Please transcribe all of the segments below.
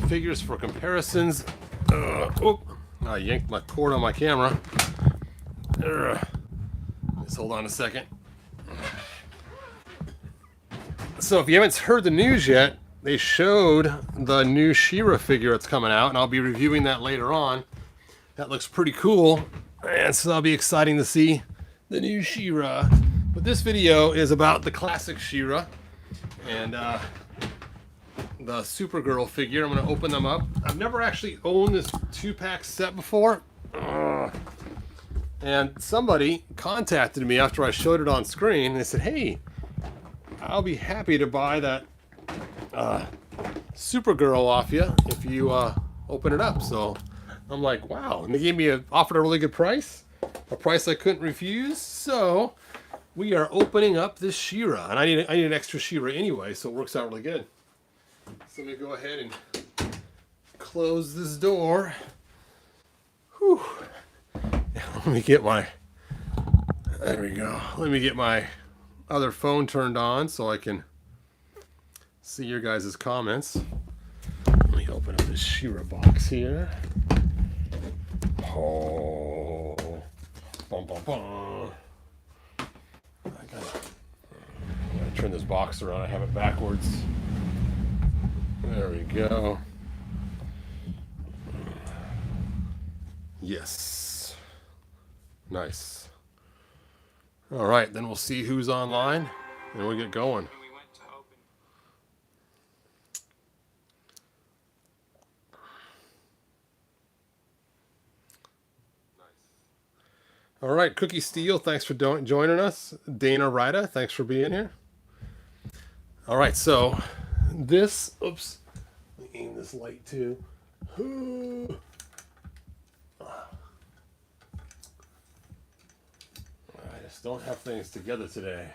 figures for comparisons. I yanked my cord on my camera. Just hold on a second. So if you haven't heard the news yet, they showed the new Shira figure that's coming out, and I'll be reviewing that later on. That looks pretty cool, and so that'll be exciting to see the new Shira. But this video is about the classic Shira and the Supergirl figure. I'm going to open them up. I've never actually owned this 2-pack set before. And somebody contacted me after I showed it on screen, and they said, hey, I'll be happy to buy that Supergirl off you if you open it up. So I'm like, wow. And they gave me offered a really good price, a price I couldn't refuse. So we are opening up this Shira, and I need an extra Shira anyway, so it works out really good. So let me go ahead and close this door. Whew. Let me get my, there we go. Let me get my other phone turned on so I can see your guys' comments. Let me open up this Shira box here. Oh, bum, bum, bum. I gotta turn this box around. I have it backwards. There we go. Yes. Nice. All right, then we'll see who's online and we'll get going. All right, Cookie Steel, thanks for joining us. Dana Rida, thanks for being here. All right, so this, oops, let me aim this light too. I just don't have things together today.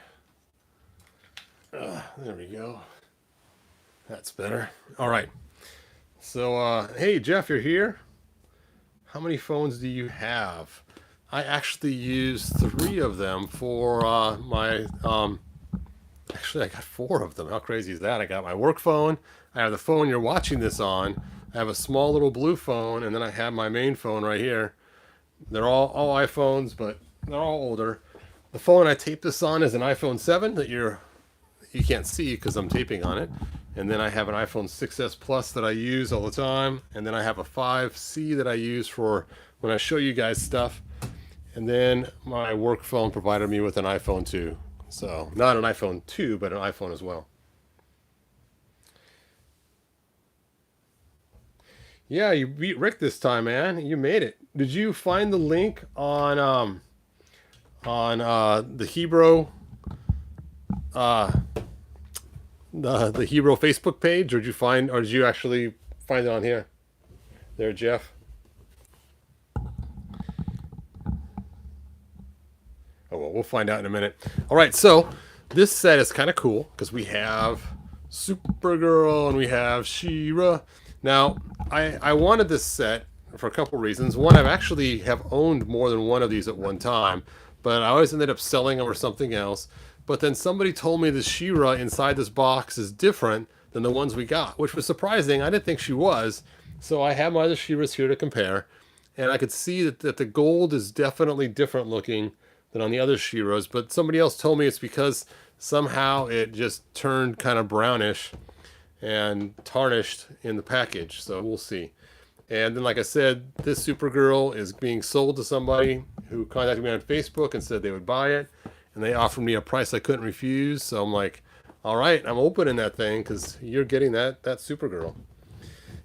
There we go. That's better. All right. So, hey, Jeff, you're here. How many phones do you have? I actually use 3 of them for my, actually I got 4 of them. How crazy is that? I got my work phone. I have the phone you're watching this on. I have a small little blue phone, and then I have my main phone right here. They're all iPhones, but they're all older. The phone I tape this on is an iPhone 7 that you can't see because I'm taping on it. And then I have an iPhone 6s Plus that I use all the time. And then I have a 5C that I use for when I show you guys stuff. And then my work phone provided me with an iPhone 2. So not an iPhone 2, but an iPhone as well. Yeah, you beat Rick this time, man. You made it. Did you find the link on the Hebrew the Hebrew Facebook page, or did you actually find it on here? There, Jeff. Oh, well, we'll find out in a minute. All right, so this set is kind of cool because we have Supergirl and we have Shira. Now, I wanted this set for a couple reasons. One, I've actually have owned more than one of these at one time, but I always ended up selling them or something else. But then somebody told me the Shira inside this box is different than the ones we got, which was surprising. I didn't think she was. So I have my other Shiras here to compare. And I could see that the gold is definitely different looking than on the other Shiras. But somebody else told me it's because somehow it just turned kind of brownish and tarnished in the package. So we'll see. And then, like I said, this Supergirl is being sold to somebody who contacted me on Facebook and said they would buy it. And they offered me a price I couldn't refuse. So I'm like, all right, I'm opening that thing because you're getting that Supergirl.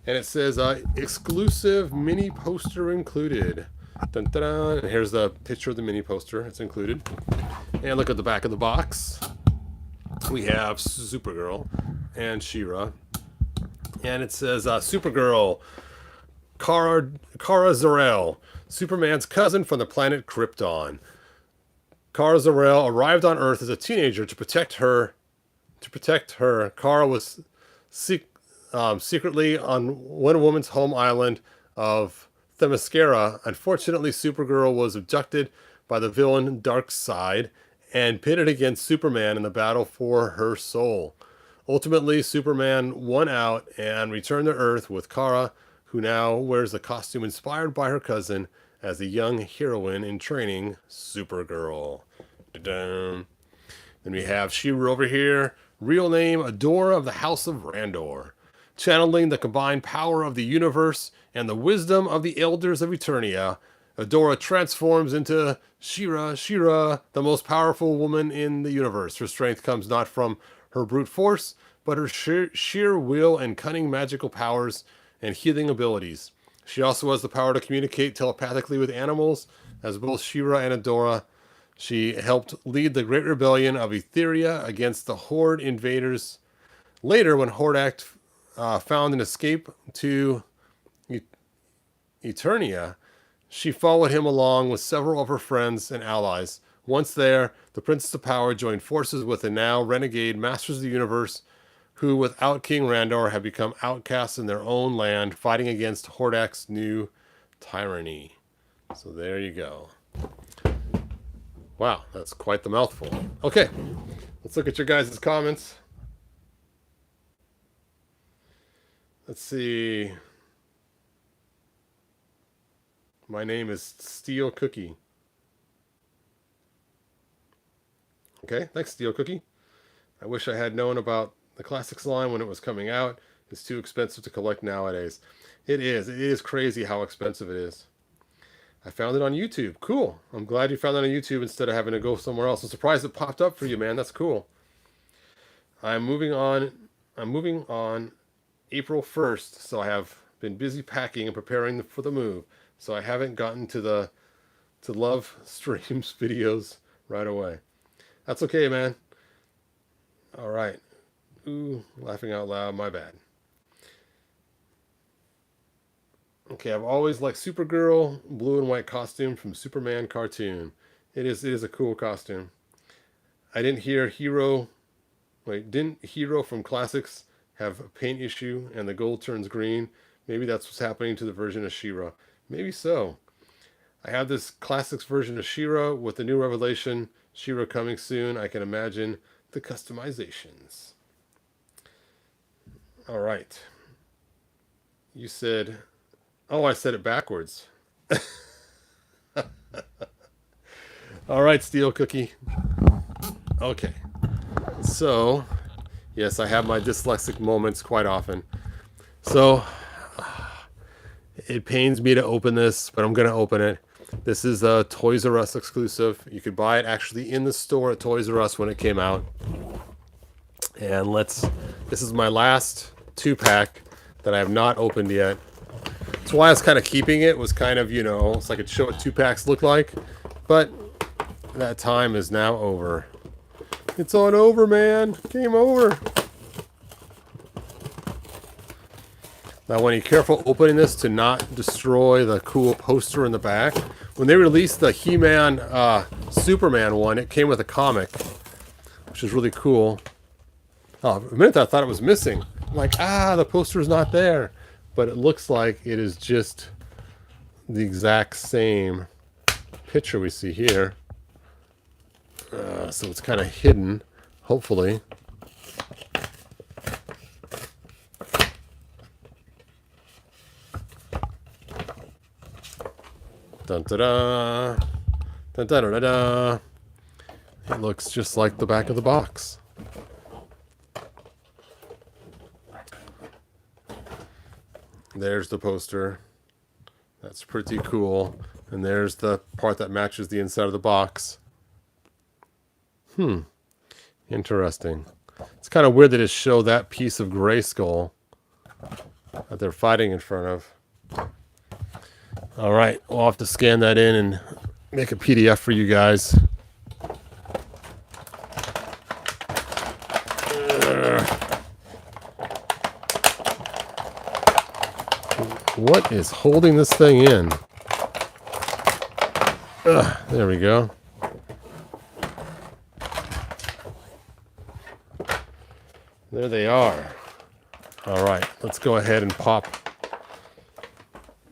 And it says, exclusive mini poster included. Dun, dun, dun. And here's the picture of the mini poster. It's included. And look at the back of the box. We have Supergirl and Shira. And it says, Supergirl, Kara Zor-El, Superman's cousin from the planet Krypton. Kara Zor-El arrived on Earth as a teenager to protect her. Kara was secretly on Wonder Woman's home island of Themyscira. Unfortunately, Supergirl was abducted by the villain Darkseid and pitted against Superman in the battle for her soul. Ultimately, Superman won out and returned to Earth with Kara, who now wears the costume inspired by her cousin as the young heroine in training, Supergirl. Da-dum. Then we have Shira over here, real name Adora of the House of Randor, channeling the combined power of the universe and the wisdom of the elders of Eternia. Adora transforms into Shira, the most powerful woman in the universe. Her strength comes not from her brute force, but her sheer will and cunning magical powers and healing abilities. She also has the power to communicate telepathically with animals. As both Shira and Adora, she helped lead the Great Rebellion of Etheria against the Horde invaders. Later, when Hordak found an escape to Eternia, she followed him along with several of her friends and allies. Once there, the Princess of Power joined forces with the now renegade Masters of the Universe, who, without King Randor, have become outcasts in their own land, fighting against Hordak's new tyranny. So there you go. Wow, that's quite the mouthful. Okay, let's look at your guys' comments. Let's see. My name is Steel Cookie. Okay, thanks, Steel Cookie. I wish I had known about the Classics line when it was coming out. It's too expensive to collect nowadays. It is. It is crazy how expensive it is. I found it on YouTube. Cool. I'm glad you found it on YouTube instead of having to go somewhere else. I'm surprised it popped up for you, man. That's cool. I'm moving on April 1st, so I have been busy packing and preparing for the move. So I haven't gotten to love streams videos right away. That's okay, man. All right. Ooh, laughing out loud. My bad. Okay, I've always liked Supergirl, blue and white costume from Superman cartoon. It is a cool costume. I didn't hear didn't Hero from Classics have a paint issue and the gold turns green? Maybe that's what's happening to the version of Shira. Maybe so. I have this Classics version of Shira with the new revelation, Shira coming soon. I can imagine the customizations. All right. You said... Oh, I said it backwards. All right, Steel Cookie. Okay. So, yes, I have my dyslexic moments quite often. So, it pains me to open this, but I'm going to open it. This is a Toys R Us exclusive. You could buy it actually in the store at Toys R Us when it came out. And this is my last 2-pack that I have not opened yet. That's why I was kind of keeping it, was kind of, so I could show what 2-packs look like. But that time is now over. It's on over, man. Game over. Now, when you're careful opening this to not destroy the cool poster in the back. When they released the He-Man Superman one, it came with a comic, which is really cool. Oh, a minute I thought it was missing. I'm like, the poster's not there. But it looks like it is just the exact same picture we see here. So it's kind of hidden, hopefully. Dun-da-da. Dun-da-da-da-da. It looks just like the back of the box. There's the poster. That's pretty cool. And there's the part that matches the inside of the box. Interesting. It's kind of weird that it showed that piece of Grayskull that they're fighting in front of. All right, we'll have to scan that in and make a PDF for you guys. What is holding this thing in? There we go. There they are. All right, let's go ahead and pop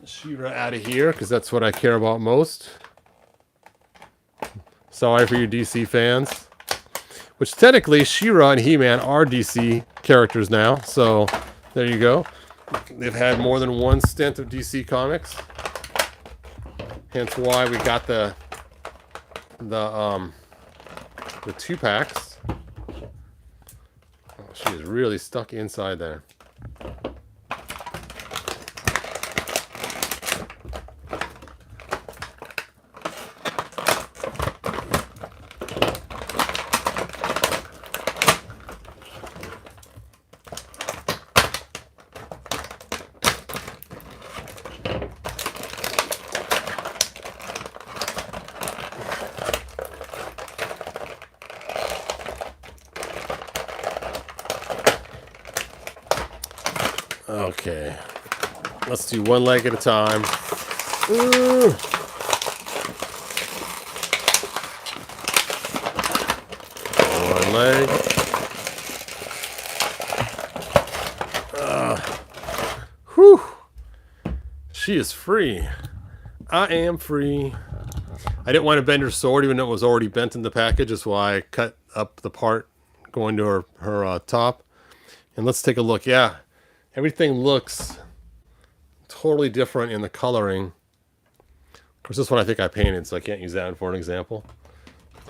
Shira out of here, because that's what I care about most. Sorry for you DC fans. Which technically, Shira and He-Man are DC characters now. So there you go. They've had more than one stint of DC Comics. Hence why we got the 2-packs. Oh, she is really stuck inside there. Okay, let's do one leg at a time. Ooh. One leg. Whew. She is free. I am free. I didn't want to bend her sword, even though it was already bent in the package. That's why I cut up the part going to her top. And let's take a look. Yeah. Everything looks totally different in the coloring. Of course, this one I think I painted, so I can't use that one for an example.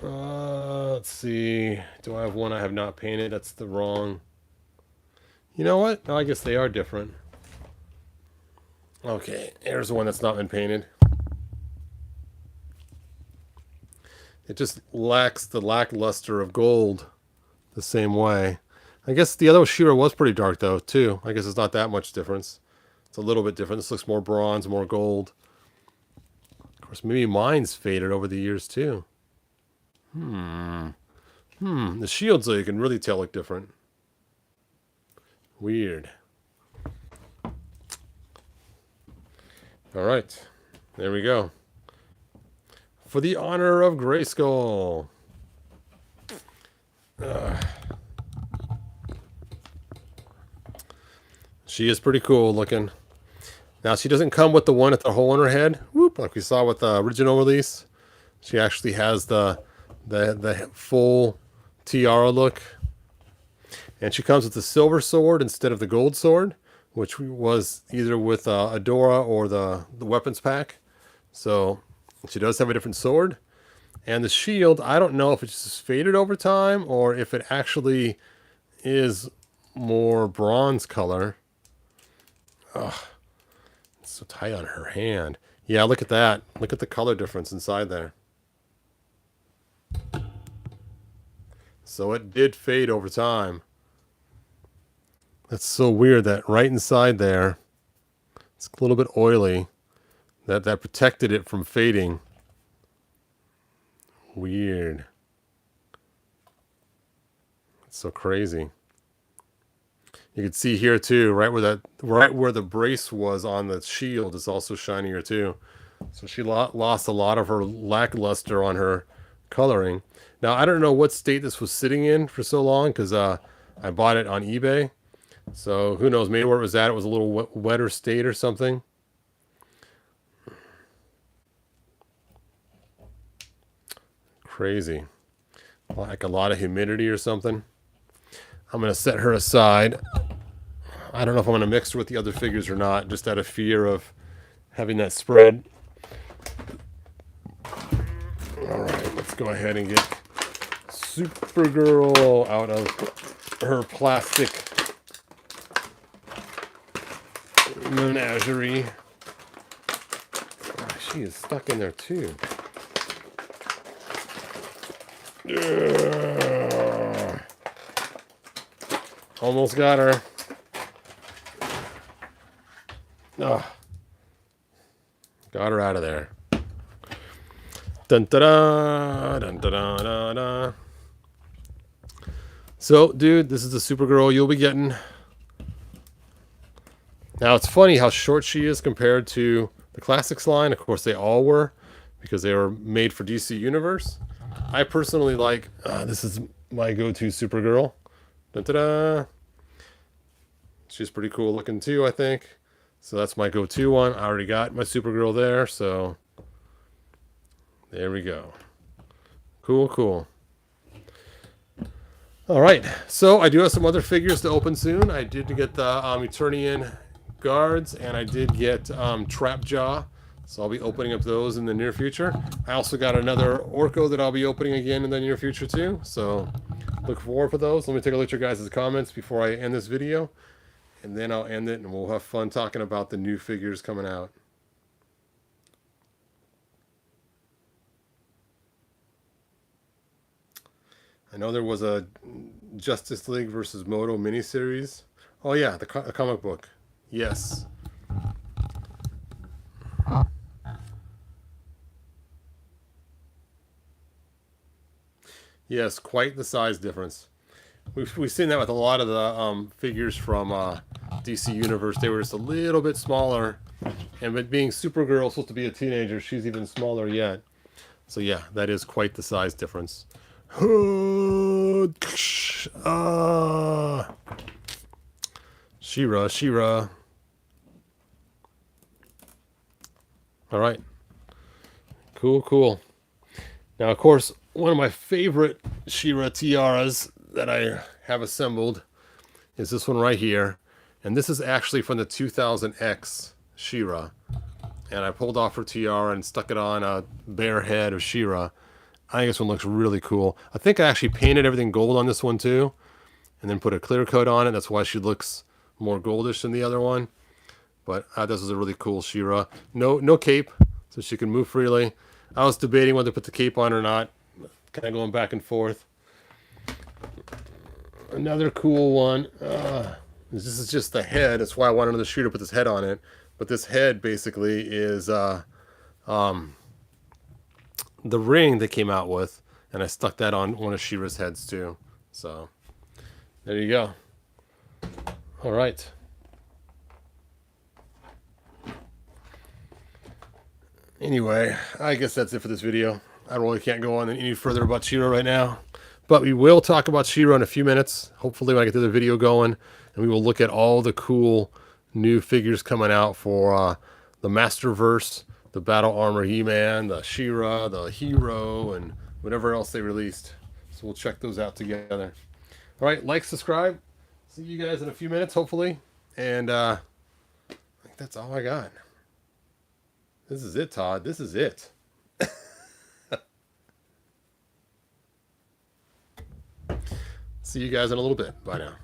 Let's see. Do I have one I have not painted? That's the wrong... You know what? No, I guess they are different. Okay, here's the one that's not been painted. It just lacks the lackluster of gold the same way. I guess the other Shira was pretty dark, though, too. I guess it's not that much difference. It's a little bit different. This looks more bronze, more gold. Of course, maybe mine's faded over the years, too. The shields, though, you can really tell look different. Weird. All right. There we go. For the honor of Grayskull. She is pretty cool looking. Now, she doesn't come with the one at the hole in her head, whoop, like we saw with the original release. She actually has the full tiara look. And she comes with the silver sword instead of the gold sword, which was either with Adora or the weapons pack. So she does have a different sword. And the shield, I don't know if it's just faded over time or if it actually is more bronze color. Ugh, it's so tight on her hand. Yeah, look at that. Look at the color difference inside there. So it did fade over time. That's so weird that right inside there, it's a little bit oily. That protected it from fading. Weird. It's so crazy. You can see here too, right where the brace was on the shield is also shinier too. So she lost a lot of her lackluster on her coloring. Now I don't know what state this was sitting in for so long because I bought it on eBay. So who knows? Maybe where it was at, it was a little wetter state or something. Crazy. Like a lot of humidity or something. I'm going to set her aside. I don't know if I'm going to mix her with the other figures or not, just out of fear of having that spread. Alright, let's go ahead and get Supergirl out of her plastic menagerie. Oh, she is stuck in there too. Almost got her. Got her out of there. Dun da da dun da da da da. So, dude, this is the Supergirl you'll be getting. Now, it's funny how short she is compared to the Classics line. Of course, they all were, because they were made for DC Universe. I personally like, this is my go-to Supergirl. Dun da da. She's pretty cool looking too, I think. So that's my go-to one. I already got my Supergirl there, so there we go. Cool, cool. All right, so I do have some other figures to open soon. I did get the Eternian guards, and I did get Trap Jaw, so I'll be opening up those in the near future. I also got another Orko that I'll be opening again in the near future too, so look forward for those. Let me take a look at your guys' comments before I end this video, and then I'll end it, and we'll have fun talking about the new figures coming out. I know there was a Justice League versus Moto miniseries. Oh yeah, the comic book. Yes. Yes, quite the size difference. We've seen that with a lot of the figures from DC Universe. They were just a little bit smaller, and but being Supergirl supposed to be a teenager, she's even smaller yet. So yeah, that is quite the size difference. Shira, Shira. All right. Cool, cool. Now, of course, one of my favorite Shira tiaras that I have assembled is this one right here. And this is actually from the 2000X Shira. And I pulled off her tiara and stuck it on a bare head of Shira. I think this one looks really cool. I think I actually painted everything gold on this one too, and then put a clear coat on it. That's why she looks more goldish than the other one. But this is a really cool Shira. No cape, so she can move freely. I was debating whether to put the cape on or not. Kind of going back and forth. Another cool one. This is just the head. That's why I wanted the Shira to put this head on it. But this head basically is the ring they came out with, and I stuck that on one of Shira's heads too. So there you go. All right. Anyway, I guess that's it for this video. I really can't go on any further about Shira right now, but we will talk about Shira in a few minutes. Hopefully when I get the video going, and we will look at all the cool new figures coming out for the Masterverse, the Battle Armor He-Man, the Shira, the Hero, and whatever else they released. So we'll check those out together. All right, like, subscribe. See you guys in a few minutes, hopefully. And I think that's all I got. This is it, Todd. This is it. See you guys in a little bit. Bye now.